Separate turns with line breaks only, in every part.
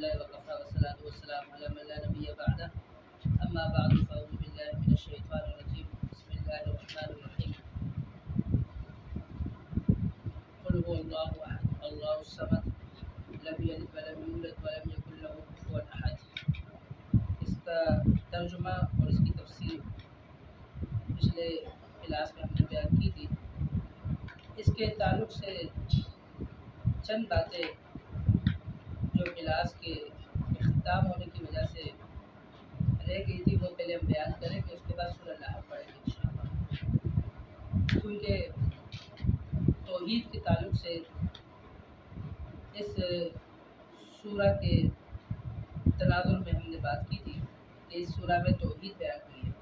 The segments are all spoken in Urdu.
لله وكفى والصلاة والسلام على من لا نبي بعده أما بعد فأعوذ بالله من الشيطان الرجيم بسم الله الرحمن الرحيم قل هو الله أحد الله الصمد لم يلد ولم يولد ولم يكن له كفوا أحد۔ اس کا ترجمہ اور اس کی تفسیر پچھلے کلاس میں ہم نے بیان کی تھی۔ اس کے تعلق سے چند باتیں جو کلاس کے اختتام ہونے کی وجہ سے رہ گئی تھی وہ پہلے ہم بیان کریں گے، اس کے بعد سورہ اللہ پڑھیں گے انشاءاللہ۔ کیونکہ توحید کے تعلق سے اس سورہ کے تناظر میں ہم نے بات کی تھی کہ اس سورہ میں توحید بیان ہوئی ہے۔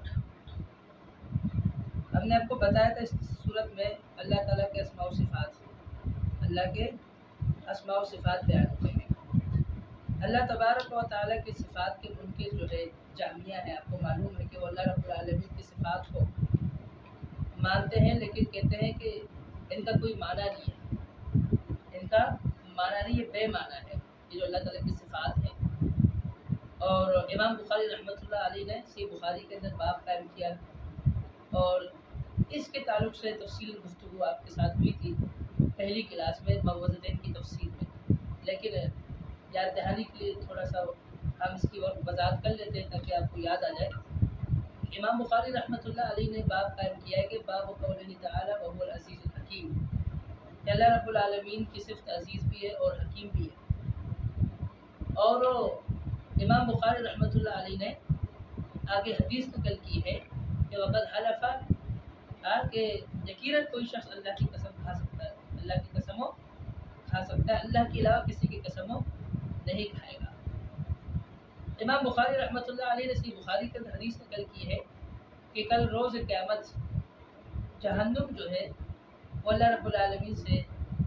ہم نے آپ کو بتایا تھا اس صورت میں اللہ تعالیٰ کے اسماء و صفات، اللہ کے اسماء و صفات بیان ہوئے ہیں۔ اللہ تبارک و تعالیٰ کی صفات کے منکر جو ہے جہمیہ ہے، آپ کو معلوم ہے کہ وہ اللہ رب العالمین کی صفات کو مانتے ہیں لیکن کہتے ہیں کہ ان کا کوئی معنی نہیں ہے، ان کا معنی نہیں، یہ بے معنی ہے یہ جو اللہ تعالیٰ کی صفات ہے۔ اور امام بخاری رحمۃ اللہ علیہ نے صحیح بخاری کے اندر باب قائم کیا اور اس کے تعلق سے تفصیل گفتگو آپ کے ساتھ ہوئی تھی پہلی کلاس میں موعظتین کی تفصیل میں، لیکن یاد دہانی کے لیے تھوڑا سا ہم اس کی وضاحت کر لیتے ہیں تاکہ آپ کو یاد آ جائے۔ امام بخاری رحمۃ اللہ علیہ نے باب قائم کیا ہے کہ باب قولہ تعالی وهو العزیز الحکیم، کہ اللہ رب العالمین کی صفت عزیز بھی ہے اور حکیم بھی ہے۔ اور امام بخاری رحمۃ اللہ علیہ نے آگے حدیث نقل کی ہے کہ وقد حلف، کہ یقیناً کوئی شخص اللہ کی قسم کھا سکتا ہے، اللہ کی قسموں کھا سکتا ہے، اللہ کے علاوہ کسی کی قسموں نہیں کھائے گا۔ امام بخاری رحمۃ اللہ علیہ نے صحیح بخاری کے اندر حدیث نقل کی ہے کہ کل روز قیامت جہنم جو ہے وہ اللہ رب العالمین سے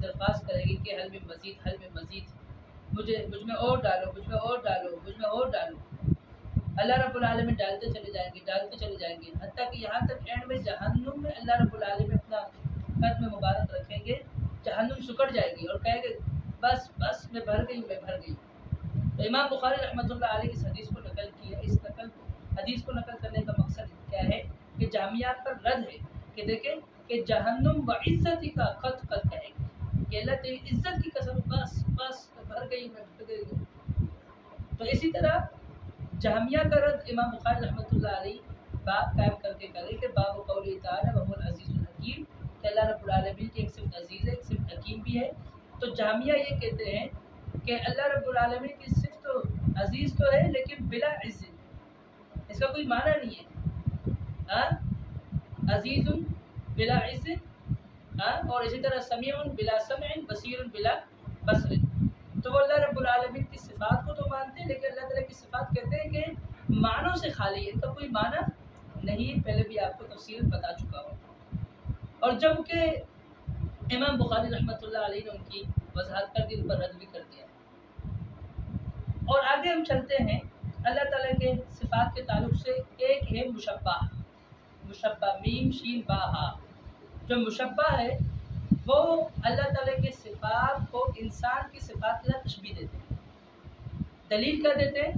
درخواست کرے گی کہ حل میں مزید، حل میں مزید، مجھ میں اور ڈالو، مجھ میں اور ڈالو، مجھ میں اور ڈالو۔ اللہ رب العالمین ڈالتے چلے جائیں گے، ڈالتے چلے جائیں گے، حتیٰ کہ یہاں تک اینڈ میں جہنم میں اللہ رب العالمین اپنا قدم مبارک رکھیں گے، جہنم سکڑ جائے گی اور کہے گے بس بس میں بھر گئی، میں بھر گئی۔ تو امام بخاری رحمۃ اللہ علیہ اس حدیث کو نقل کیا۔ اس حدیث کو نقل کرنے کا مقصد کیا ہے کہ جامعات پر رد ہے کہ دیکھیں کہ جہنم و عزتی کا قط کہے گی کہ اللہ تیری عزت کی قسم بس بس بھر گئی، میں بھر گئی۔ تو اسی طرح جہمیہ کا رد امام بخاری رحمۃ اللہ علیہ باب قائم کر کے کرے کہ باب قول تعالی وهو العزیز الحکیم، کہ اللہ رب العالمین کی ایک صفت عزیز ہے، ایک صفت حکیم بھی ہے۔ تو جہمیہ یہ کہتے ہیں کہ اللہ رب العالمین کی صفت تو عزیز تو ہے لیکن بلا عزت، اس کا کوئی معنی نہیں ہے، عزیز بلا عزت، اور اسی طرح سمیع بلا سمع، بصیر بلا بصر۔ تو وہ اللہ رب العالمین کی صفات کو تو مانتے ہیں لیکن اللہ تعالیٰ کی صفات کہتے ہیں کہ معنوں سے خالی ہے، ان کا کوئی معنی نہیں، پہلے بھی آپ کو تفصیل بتا چکا ہوں۔ اور جب کہ امام بخاری رحمۃ اللہ علیہ نے ان کی وضاحت کر دی، ان پر رد بھی کر دیا۔ اور آگے ہم چلتے ہیں اللہ تعالیٰ کے صفات کے تعلق سے۔ ایک ہے مشبہ، مشبہ میم شین با ہا۔ جو مشبہ ہے وہ اللہ تعالیٰ کے صفات کو انسان کی صفات کے ساتھ تشبیہ دیتے ہیں۔ دلیل کیا دیتے ہیں؟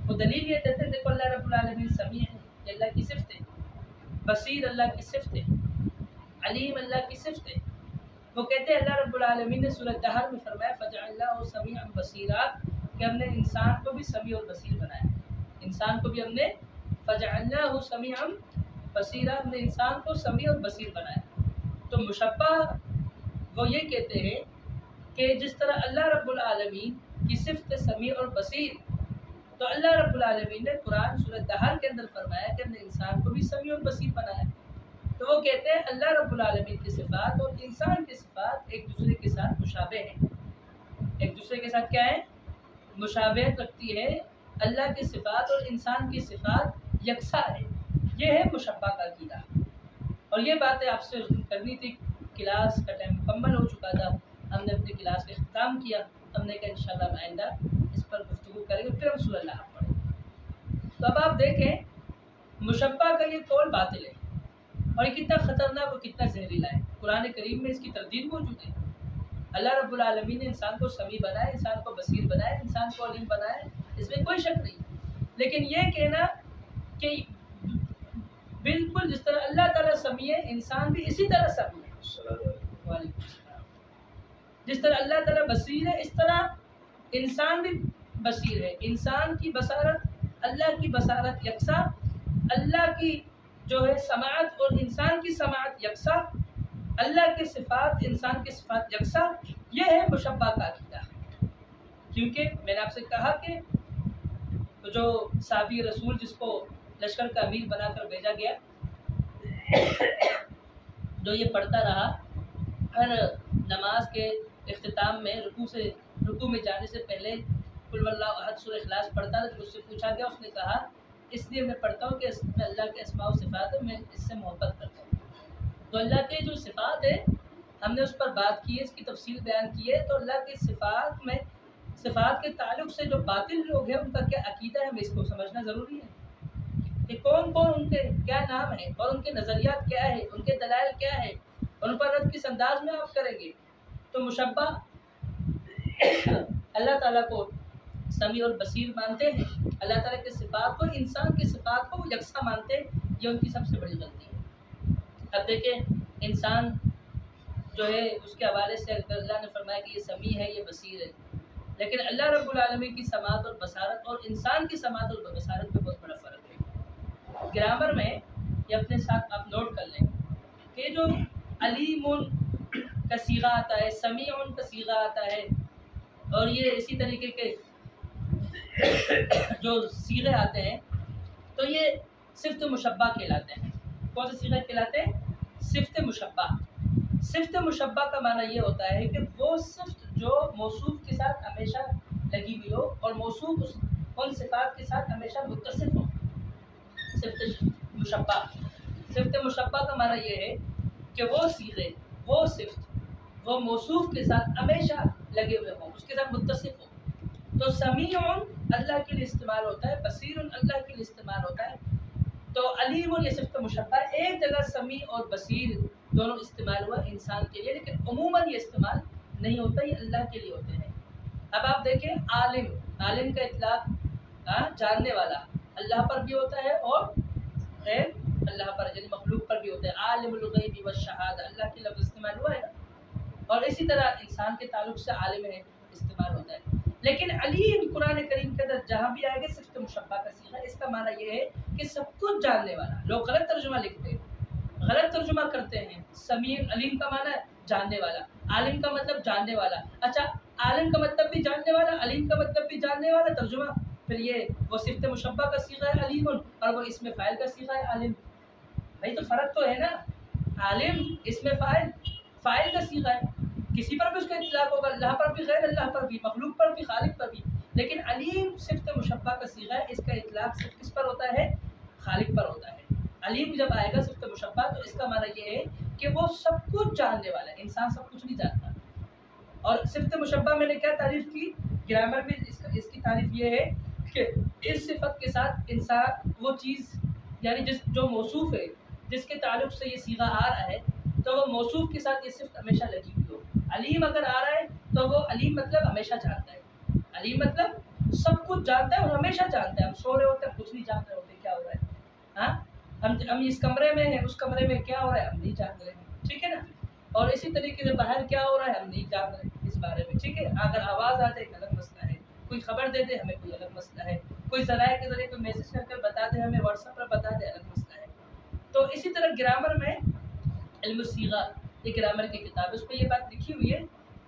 وہ دلیل یہ دیتے ہیں، دیکھو اللہ رب العالمین سمیع ہے، یہ اللہ کی صفت ہے، بصیر اللہ کی صفت ہے، علیم اللہ کی صفت ہے۔ وہ کہتے ہیں اللہ رب العالمین نے سورۃ دہر میں فرمایا فجعلناہ سمیعا بصیرا، کہ ہم نے انسان کو بھی سمیع اور بصیر بنایا، انسان کو بھی ہم نے فجعلناہ سمیعا بصیرا، ہم نے انسان کو سمیع اور بصیر بنایا۔ تو مشبہ وہ یہ کہتے ہیں کہ جس طرح اللہ رب العالمین کی صفت سمیع اور بصیر، تو اللہ رب العالمین نے قرآن سورۃ دہر کے اندر فرمایا کہ ہم نے انسان کو بھی سمیع اور بصیر بنایا۔ تو وہ کہتے ہیں اللہ رب العالمین کی صفات اور انسان کی صفات ایک دوسرے کے ساتھ مشابہ ہیں، ایک دوسرے کے ساتھ کیا ہے؟ مشابہت رکھتی ہے۔ اللہ کی صفات اور انسان کی صفات یکساں ہے، یہ ہے مشبہ کا عقیدہ۔ اور یہ باتیں آپ سے کرنی تھی، کلاس کا ٹائم مکمل ہو چکا تھا، ہم نے اپنی کلاس کا اختتام کیا، ہم نے کہا انشاءاللہ آئندہ اس پر گفتگو کریں گے، پھر ہم سورہ اللہ پڑھیں گے۔ تو اب آپ دیکھیں مشبہ کا یہ قول باطل ہے اور یہ کتنا خطرناک اور کتنا زہریلا ہے۔ قرآن کریم میں اس کی تردید موجود ہے۔ اللہ رب العالمین نے انسان کو سمیع بنایا، انسان کو بصیر بنایا، انسان کو علیم بنایا، اس میں کوئی شک نہیں۔ لیکن یہ کہنا کہ بالکل جس طرح اللہ تعالیٰ سمیع ہے، انسان بھی اسی طرح سمیع ہے۔ وعلیکم السلام۔ جس طرح اللہ تعالیٰ بصیر ہے، اس طرح انسان بھی بصیر ہے۔ انسان کی بصارت اللہ کی بصارت یکساں، اللہ کی جو ہے سماعت اور انسان کی سماعت یکساں، اللہ کی صفات انسان کی صفات یکساں، یہ ہے مشبہ کا عقیدہ۔ کیونکہ میں نے آپ سے کہا کہ جو صحابی رسول جس کو لشکر کا امیر بنا کر بھیجا گیا، جو یہ پڑھتا رہا ہر نماز کے اختتام میں، رکوع میں جانے سے پہلے قل واللہ احد سورہ اخلاص پڑھتا تھا، جب اس سے پوچھا گیا اس نے کہا اس لیے میں پڑھتا ہوں کہ اس میں اللہ کے اسماء و صفات ہے، میں اس سے محبت کرتا ہوں۔ تو اللہ کے جو صفات ہے ہم نے اس پر بات کی ہے، اس کی تفصیل بیان کی ہے۔ تو اللہ کی صفات میں، صفات کے تعلق سے جو باطل لوگ ہیں ان کا کیا عقیدہ ہے، ہمیں اس کو سمجھنا ضروری ہے کہ کون کون ان کے کیا نام ہے اور ان کے نظریات کیا ہے، ان کے دلائل کیا ہے، ان پر رد کس انداز میں آپ کریں گے۔ تو مشبہ اللہ تعالیٰ کو سمیع اور بصیر مانتے ہیں، اللہ تعالیٰ کے صفات کو، انسان کی صفات کو وہ یکساں مانتے ہیں، یہ ان کی سب سے بڑی غلطی ہے۔ اب دیکھیں انسان جو ہے اس کے حوالے سے اللہ نے فرمایا کہ یہ سمیع ہے، یہ بصیر ہے، لیکن اللہ رب العالمین کی سماعت اور بصارت اور انسان کی سماعت اور بصارت میں بہت بڑا فرق ہے۔ گرامر میں یہ اپنے ساتھ آپ نوٹ کر لیں کہ جو علیم کا صیغہ آتا ہے، سمیع کا صیغہ آتا ہے، اور یہ اسی طریقے کے جو صیغے آتے ہیں تو یہ صفت مشبہ کہلاتے ہیں۔ کون سے صیغے کہلاتے ہیں؟ صفت مشبہ۔ صفت مشبہ کا معنی یہ ہوتا ہے کہ وہ صفت جو موصوف کے ساتھ ہمیشہ لگی ہوئی ہو اور موصوف ان صفات کے ساتھ ہمیشہ متصف ہو۔ صفت مشبہ، صفت مشبہ کا معنی یہ ہے کہ وہ صیغے، وہ صفت، وہ موصوف کے ساتھ ہمیشہ لگے ہوئے ہوں، اس کے ساتھ متصف ہو۔ تو سمیع اللہ کے لیے استعمال ہوتا ہے، بصیر اللہ کے لیے استعمال ہوتا ہے۔ تو علیم یہ صفت مشبہ، ایک جگہ سمیع اور بصیر دونوں استعمال ہوا انسان کے لیے، لیکن عموماً یہ استعمال نہیں ہوتا، یہ اللہ کے لیے ہوتے ہیں۔ اب آپ دیکھیں عالم، عالم کا اطلاق جاننے والا اللہ پر بھی ہوتا ہے اور غیر اللہ پر یعنی مخلوق پر بھی ہوتا ہے۔ عالم الغیب والشہادہ اللہ کے لفظ استعمال ہوا ہے نا، اور اسی طرح انسان کے تعلق سے عالم ہے استعمال ہوتا ہے۔ لیکن علیم قرآن کریم کے اندر جہاں بھی آئے گا صفت مشبہ کا صیغہ، اس کا معنی یہ ہے کہ سب کچھ جاننے والا۔ لوگ غلط ترجمہ لکھتے ہیں، غلط ترجمہ کرتے ہیں۔ سمیع علیم کا معنی ہے جاننے والا، عالم کا مطلب جاننے والا۔ اچھا عالم کا مطلب بھی جاننے والا، علیم کا مطلب بھی جاننے والا، ترجمہ پھر یہ وہ صفت مشبہ کا صیغہ ہے علیم اور وہ اسم فاعل کا صیغہ ہے عالم۔ بھائی تو فرق تو ہے نا، عالم اسم فاعل، فاعل کا صیغہ ہے، کسی پر بھی اس کا اطلاق ہوگا، اللہ پر بھی، غیر اللہ پر بھی، مخلوق پر بھی، خالق پر بھی۔ لیکن علیم صفت مشبہ کا صیغہ ہے، اس کا اطلاق صرف کس پر ہوتا ہے؟ خالق پر ہوتا ہے۔ علیم جب آئے گا صفت مشبہ تو اس کا معنی یہ ہے کہ وہ سب کچھ جاننے والا ہے، انسان سب کچھ نہیں جانتا۔ اور صفت مشبہ میں نے کیا تعریف کی؟ گرامر میں اس کی تعریف یہ ہے کہ اس صفت کے ساتھ انسان وہ چیز یعنی جو موصوف ہے، جس کے تعلق سے یہ صیغہ آ رہا ہے، تو وہ موصوف کے ساتھ یہ صفت ہمیشہ لگی ہوئی ہو۔ علیم اگر آ رہا ہے تو وہ علیم مطلب ہمیشہ جانتا ہے، علیم مطلب سب کچھ جانتا ہے اور ہمیشہ جانتا ہے۔ ہم سو رہے ہوتے ہیں کچھ نہیں جان رہے ہوتے کیا ہو رہا ہے، ہاں ہم اس کمرے میں ہیں، اس کمرے میں کیا ہو رہا ہے ہم نہیں جان رہے ہیں، ٹھیک ہے نا۔ اور اسی طریقے سے باہر کیا ہو رہا ہے ہم نہیں جان رہے اس بارے میں، ٹھیک ہے۔ اگر آواز آ جائے ایک الگ مسئلہ ہے، کوئی خبر دے دے ہمیں کوئی الگ مسئلہ ہے، کوئی ذرائع کے ذریعے کوئی میسج کر کے بتا دے ہمیں، واٹس ایپ پر بتا دے، الگ مسئلہ ہے۔ تو اسی طرح گرامر میں علم الصیغہ، یہ گرامر کی کتاب ہے، اس پہ یہ بات لکھی ہوئی ہے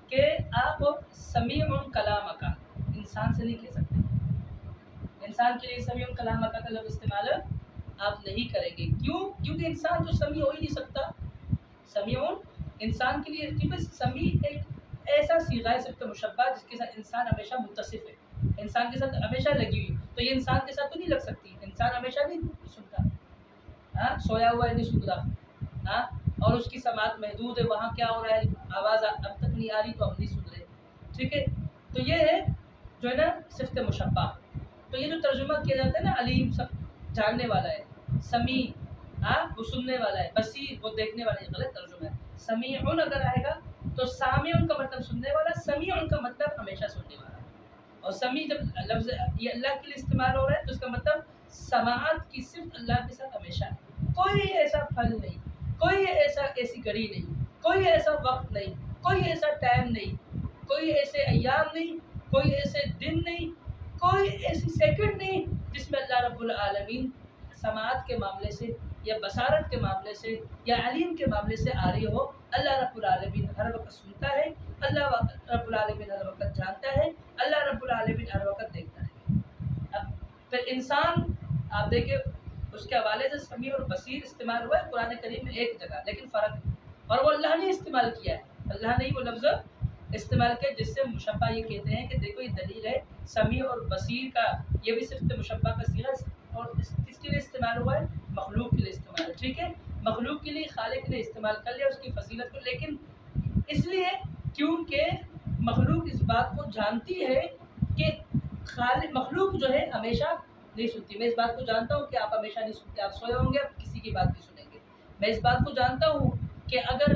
کہ آپ سمیع کلام کا انسان سے نہیں کہہ سکتے، انسان کے لیے سمیع کلام کا لفظ استعمال آپ نہیں کریں گے۔ کیوں؟ کیونکہ انسان تو سمیع ہو ہی نہیں سکتا۔ سمیع انسان کے لیے، کیونکہ سمیع ایک ایسا صیغہ ہے صفت مشبہ جس کے ساتھ انسان ہمیشہ متصف ہے، انسان کے ساتھ ہمیشہ لگی ہوئی، تو یہ انسان کے ساتھ تو نہیں لگ سکتی، انسان ہمیشہ نہیں سنتا، ہاں سویا ہوا ہے نہیں سنتا، ہاں اور اس کی سماعت محدود ہے، وہاں کیا ہو رہا ہے آواز اب تک نہیں آ رہی تو ہم نہیں سن رہے، ٹھیک ہے۔ تو یہ ہے جو ہے نا صفت مشبہ۔ تو یہ جو ترجمہ کیا جاتا ہے نا علیم سب جاننے والا ہے، سمیع وہ سننے والا ہے، بصیر وہ دیکھنے والا ہے، غلط ترجمہ ہے۔ سمیع اگر آئے گا تو سامعون کا مطلب سننے والا، سمیعون کا مطلب ہمیشہ سننے والا. اور سمیع جب لفظ یہ اللہ کے لیے استعمال ہو رہا ہے تو اس کا مطلب سماعت کی صرف اللہ کے ساتھ ہمیشہ ہے. کوئی ایسا پھل نہیں، کوئی ایسی گھڑی نہیں، کوئی ایسا وقت نہیں، کوئی ایسا ٹائم نہیں، کوئی ایسے ایام نہیں، کوئی ایسے دن نہیں، کوئی ایسی سیکنڈ نہیں جس میں اللہ رب العالمین سماعت کے معاملے سے یا بصارت کے معاملے سے یا علیم کے معاملے سے عاری ہو. اللہ رب العالمین ہر وقت سنتا ہے، اللہ رب العالمین ہر وقت جانتا ہے، اللہ رب العالمین ہر وقت دیکھتا ہے. اب پھر انسان آپ دیکھیں اس کے حوالے سے سمیع اور بصیر استعمال ہوا ہے قرآن کریم میں ایک جگہ، لیکن فرق ہے، اور وہ اللہ نے استعمال کیا ہے. اللہ نے ہی وہ لفظ استعمال کیا جس سے مشبہ یہ کہتے ہیں کہ دیکھو یہ دلیل ہے سمیع اور بصیر کا، یہ بھی صرف مشبہ کا صیغہ ہے. اور کس کے لیے استعمال ہوا ہے؟ مخلوق کے لیے استعمال ہے. ٹھیک ہے، مخلوق کے لیے خالق نے استعمال کر لیا اس کی فضیلت کو، لیکن اس لیے کیونکہ مخلوق اس بات کو جانتی ہے کہ مخلوق جو ہے ہمیشہ نہیں سنتی. میں اس بات کو جانتا ہوں کہ آپ ہمیشہ نہیں سنتے، آپ سوئے ہوں گے، آپ کسی کی بات نہیں سنیں گے. میں اس بات کو جانتا ہوں کہ اگر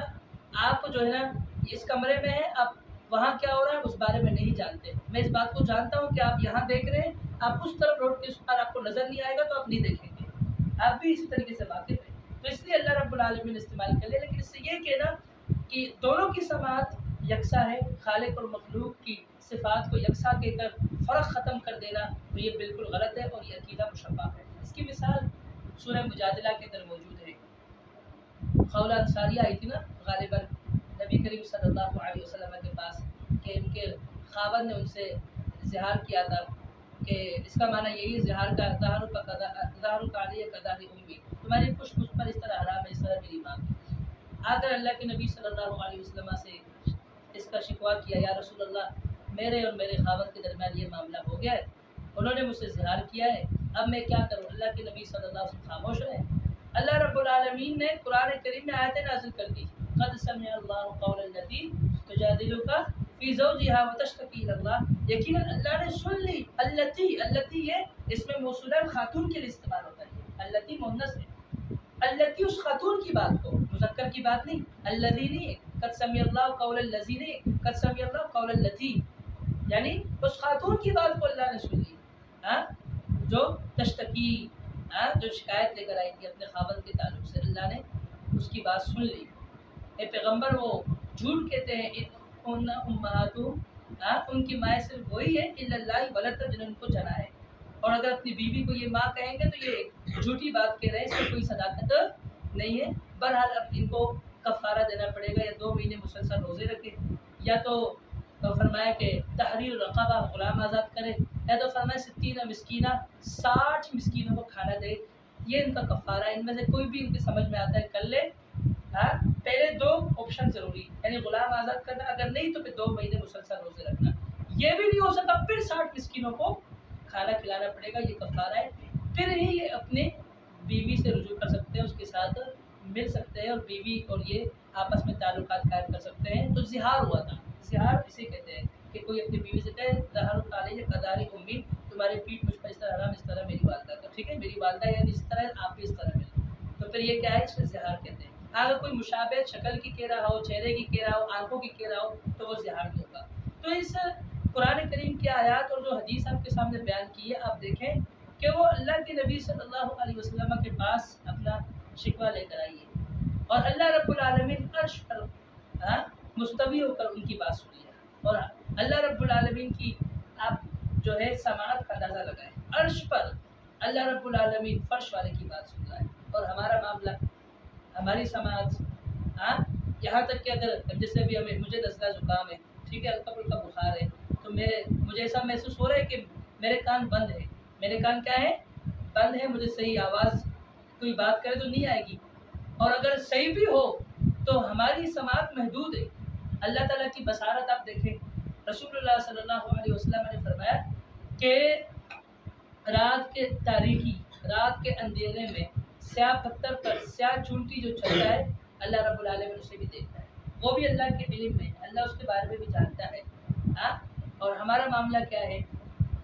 آپ جو ہے نا اس کمرے میں ہیں، آپ وہاں کیا ہو رہا ہے اس بارے میں نہیں جانتے. میں اس بات کو جانتا ہوں کہ آپ یہاں دیکھ رہے ہیں، آپ اس طرف روڈ کے اس پر آپ کو نظر نہیں آئے گا تو آپ نہیں دیکھیں گے. آپ بھی اسی طریقے سے واقف ہیں. تو اس لیے اللہ رب العالمین نے استعمال کر لیا. لیکن اس سے یہ کہنا کہ دونوں کی سماعت یکساں ہے، خالق اور مخلوق کی صفات کو یکساں کہہ کر فرق ختم کر دینا تو یہ بالکل غلط ہے اور یہ عقیدہ مشبہ ہے. اس کی مثال سورہ مجادلہ کے اندر موجود ہے. خولہ انصاریہ آئی تھی نا غالباً نبی کریم صلی اللہ علیہ وسلم کے پاس کہ ان کے خاوند نے ان سے اظہار کیا تھا کہ اس کا معنی یہی ہے زہار کا ظہر کا علیہ قدار امی، تمہاری خوش مجھ پر اس طرح حرام ہے اس طرح میری ماں کی. آ کر اللہ کے نبی صلی اللہ علیہ وسلم سے اس کا شکوہ کیا، یا رسول اللہ میرے اور میرے خاوند کے درمیان یہ معاملہ ہو گیا ہے، انہوں نے مجھ سے اظہار کیا ہے، اب میں کیا کروں؟ اللہ کے نبی صلی اللہ علیہ وسلم خاموش رہے. اللہ رب العالمین نے قرآن کریم میں آیتیں نازل کر دی. قد سمع اللہ قول التی تجادلک فی زوجہا وتشتکی الی اللہ، یقیناً اللہ نے سن لی. التی یہ اس میں موصولہ خاتون کے لیے استعمال ہوتا ہے. التی مؤنث ہے، التی اس خاتون کی بات کو، مذکر کی بات نہیں. الذی نہیں، قد سمع اللہ قول الذی نہیں، قد سمع اللہ قول التی، یعنی اس خاتون کی بات کو اللہ نے سن لی جو تشتکی، جو شکایت لے کر آئی تھی اپنے خاوند کے تعلق سے. اللہ نے اس کی بات سن لی. اے پیغمبر وہ جھوٹ کہتے ہیں ان امہاتہم، ان کی مائیں صرف وہی ہے الا اللہ ولد جنہوں نے ان کو جنا ہے. اور اگر اپنی بیوی کو یہ ماں کہیں گے تو یہ جھوٹی بات کہہ رہے ہیں، اس میں کوئی صداقت نہیں ہے. بہرحال اب ان کو کفارہ دینا پڑے گا، یا 2 مہینے مسلسل روزے رکھے، یا تو فرمایا کہ تحریر رقبہ غلام آزاد کرے، یا تو فرمایا 60 مسکینہ 60 مسکینوں کو کھانا دے. یہ ان کا کفارہ ہے. ان میں سے کوئی بھی ان کے سمجھ میں آتا ہے کر لے. پہلے 2 آپشن ضروری، یعنی غلام آزاد کرنا، اگر نہیں تو پھر 2 مہینے مسلسل روزے رکھنا. یہ بھی نہیں ہو سکا پھر 60 مسکینوں کو کھانا کھلانا پڑے گا. یہ کفارہ ہے. پھر ہی یہ اپنے بیوی سے رجوع کر سکتے ہیں، اس کے ساتھ مل سکتے ہیں، اور بیوی اور یہ آپس میں تعلقات قائم کر سکتے ہیں. تو زہار ہوا تھا. زہار اسے کہتے ہیں کہ کوئی اپنی بیوی سے کہے ظہر علیہ قدار امی، تمہاری پیٹھ مجھ پر اس طرح حرام اس طرح میری والدہ کا. ٹھیک ہے، میری والدہ یعنی اس طرح آپ بھی اس طرح ملیں. تو پھر یہ کیا ہے؟ اس کو زہار کہتے ہیں. اگر کوئی مشابہ شکل کی کہہ رہا ہو، چہرے کی کہہ رہا ہو، آنکھوں کی کہہ رہا ہو تو وہ زہار نہیں ہوگا. تو اس قرآن کریم کی آیات اور جو حدیث آپ کے سامنے بیان کی ہے، آپ دیکھیں کہ وہ اللہ کے نبی صلی اللہ علیہ وسلم کے پاس اپنا شکوہ لے کر آئی ہے، اور اللہ رب العالمین عرش پر مستوی ہو کر ان کی بات سنی ہے. اور اللہ رب العالمین کی آپ جو ہے سماعت کا اندازہ لگائیں. عرش پر اللہ رب العالمین فرش والے کی بات سن رہا ہے، اور ہمارا معاملہ، ہماری سماعت یہاں تک کہ اگر جیسے ابھی مجھے نزلہ زکام ہے، ٹھیک ہے، ہلکا پھلکا بخار ہے، تو مجھے ایسا محسوس ہو رہا ہے کہ میرے کان بند ہے. میرے کان کیا ہے؟ بند ہے. مجھے صحیح آواز کوئی بات کرے تو نہیں آئے گی، اور اگر صحیح بھی ہو تو ہماری سماعت محدود ہے. اللہ تعالیٰ کی بصارت آپ دیکھیں. رسول اللہ صلی اللہ علیہ وسلم نے فرمایا کہ رات کے تاریکی، رات کے اندھیرے میں سیاہ پتھر پر سیاہ چونٹی جو چلتا ہے، اللہ رب العالمین اسے بھی دیکھتا ہے. وہ بھی اللہ کے علم میں، اللہ اس کے بارے میں بھی جانتا ہے. اور ہمارا معاملہ کیا ہے؟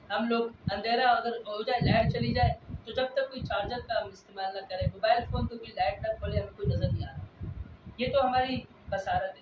ہم لوگ اندھیرا اگر ہو جائے، لائٹ چلی جائے، تو جب تک کوئی چارجر کا ہم استعمال نہ کریں، موبائل فون کو کوئی لائٹ نہ کھولے، ہمیں کوئی نظر نہیں آ رہا. یہ تو ہماری بصارت ہے.